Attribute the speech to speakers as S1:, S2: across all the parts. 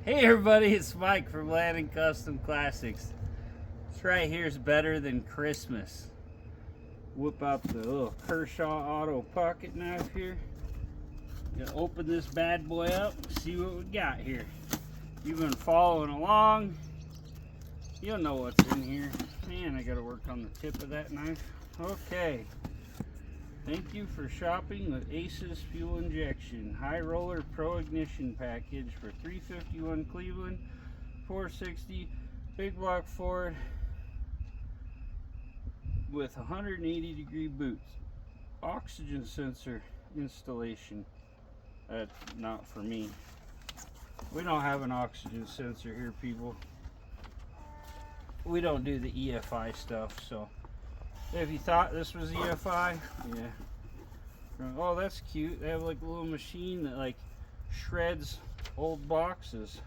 S1: Hey everybody, it's Mike from Landon Custom Classics. This right here is better than Christmas. Whip out the little Kershaw Auto pocket knife here. Gonna open this bad boy up and see what we got here. You've been following along, you'll know what's in here. Man, I gotta work on the tip of that knife. Okay. Thank you for shopping with Aces Fuel Injection High Roller Pro Ignition Package for 351 Cleveland, 460 Big Block Ford with 180 degree boots. Oxygen sensor installation. That's not for me. We don't have an oxygen sensor here, people. We don't do the EFI stuff, so if you thought this was EFI, yeah. Oh, that's cute. They have like a little machine that like shreds old boxes.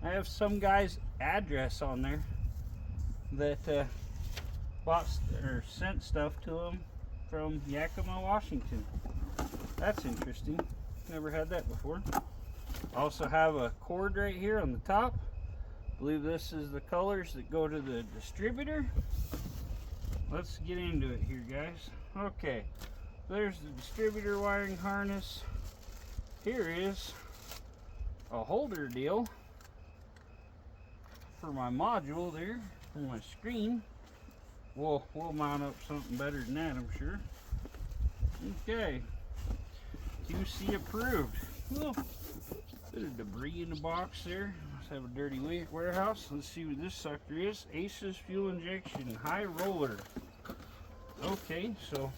S1: I have some guy's address on there that bought or sent stuff to him from Yakima, Washington. That's interesting. Never had that before. Also have a cord right here on the top. I believe this is the colors that go to the distributor. Let's get into it here, guys. Okay, there's the distributor wiring harness. Here is a holder deal for my module there, for my screen. We'll mount up something better than that, I'm sure. Okay, QC approved. Well, bit of debris in the box there. Have a dirty warehouse. Let's see what this sucker is. Aces Fuel Injection High Roller. Okay, so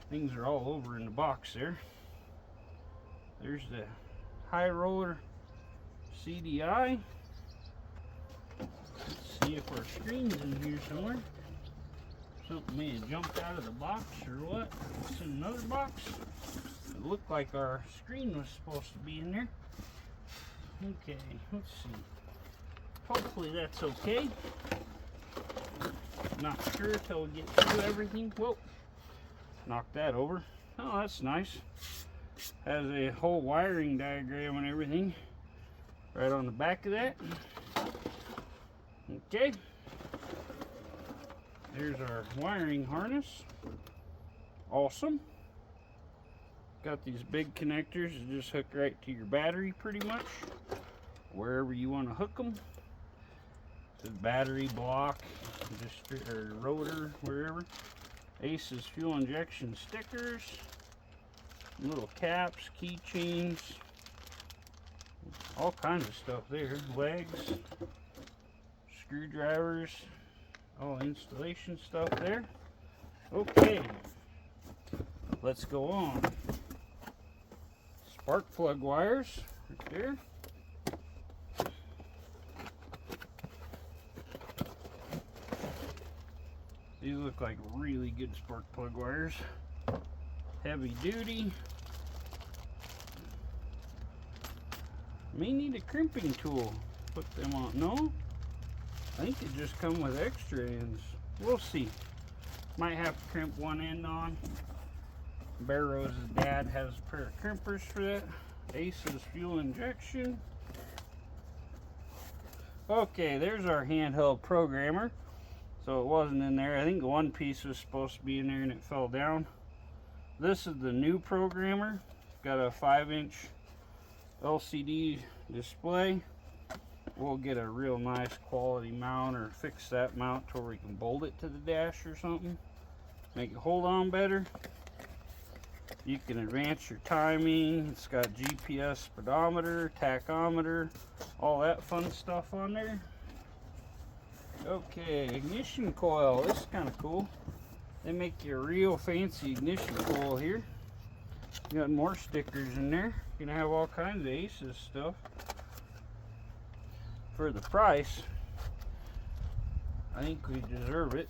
S1: things are all over in the box there. There's the High Roller CDI. Let's see if our screen's in here somewhere. Something may have jumped out of the box or what. It's in another box. It looked like our screen was supposed to be in there. Okay, let's see. Hopefully that's okay. Not sure till we get through everything. Whoa, knock that over. Oh, that's nice. Has a whole wiring diagram and everything right on the back of that. Okay. There's our wiring harness. Awesome. Got these big connectors that just hook right to your battery pretty much, wherever you want to hook them. The battery block, or rotor, wherever. Aces Fuel Injection stickers, little caps, keychains, all kinds of stuff there. Legs, screwdrivers, all installation stuff there. Okay, let's go on. Spark plug wires right there. These look like really good spark plug wires. Heavy duty. May need a crimping tool. Put them on. No? I think it just come with extra ends. We'll see. Might have to crimp one end on. Bear Rose's dad has a pair of crimpers for that. Aces Fuel Injection. Okay, there's our handheld programmer. So it wasn't in there. I think one piece was supposed to be in there and it fell down. This is the new programmer. Got a 5-inch LCD display. We'll get a real nice quality mount or fix that mount to where we can bolt it to the dash or something. Make it hold on better. You can advance your timing. It's got GPS, speedometer, tachometer, all that fun stuff on there. Okay, ignition coil. This is kind of cool. They make you a real fancy ignition coil here. You got more stickers in there. You're gonna have all kinds of Aces stuff for the price. I think we deserve it.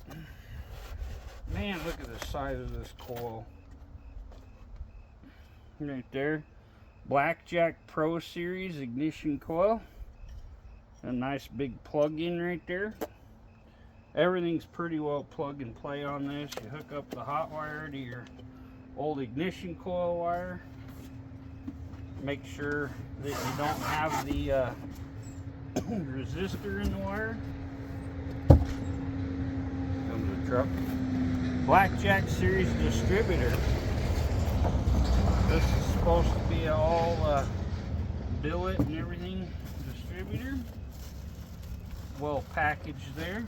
S1: Man, look at the size of this coil. Right there. Blackjack Pro Series ignition coil. A nice big plug-in right there. Everything's pretty well plug and play on this. You hook up the hot wire to your old ignition coil wire. make sure that you don't have the resistor in the wire. Comes the truck. Blackjack Series distributor. This is supposed to be all billet and everything distributor. Well packaged there.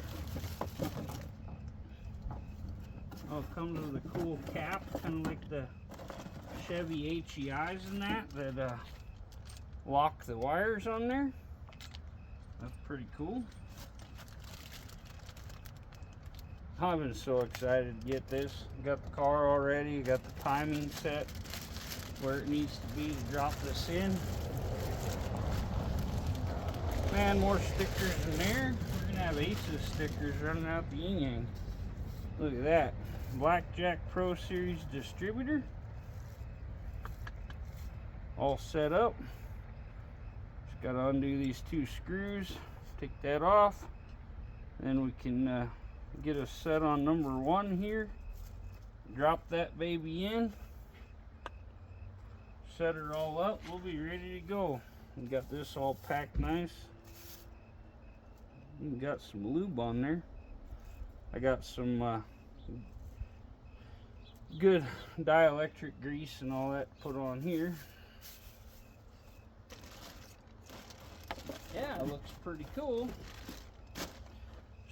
S1: Oh, it comes with a cool cap, kind of like the Chevy HEIs and that lock the wires on there. That's pretty cool. I've been so excited to get this. Got the car already, got the timing set where it needs to be to drop this in. Man, more stickers in there. We're gonna have Aces stickers running out the yin yang. Look at that. Blackjack Pro Series distributor. All set up. Just gotta undo these two screws, take that off. Then we can get us set on number 1 here. Drop that baby in. Set her all up. We'll be ready to go. We got this all packed nice. Even got some lube on there. I got some good dielectric grease and all that put on here. Yeah, it looks pretty cool.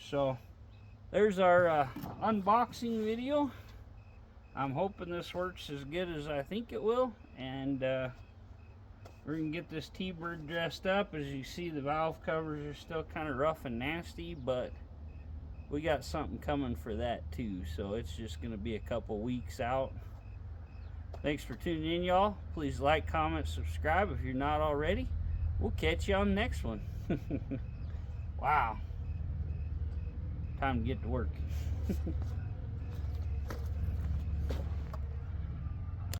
S1: So there's our unboxing video. I'm hoping this works as good as I think it will, and we're gonna get this T-Bird dressed up. As you see, the valve covers are still kind of rough and nasty, but we got something coming for that too, so it's just gonna be a couple weeks out. Thanks for tuning in, y'all. Please like, comment, subscribe if you're not already. We'll catch you on the next one. Wow, time to get to work.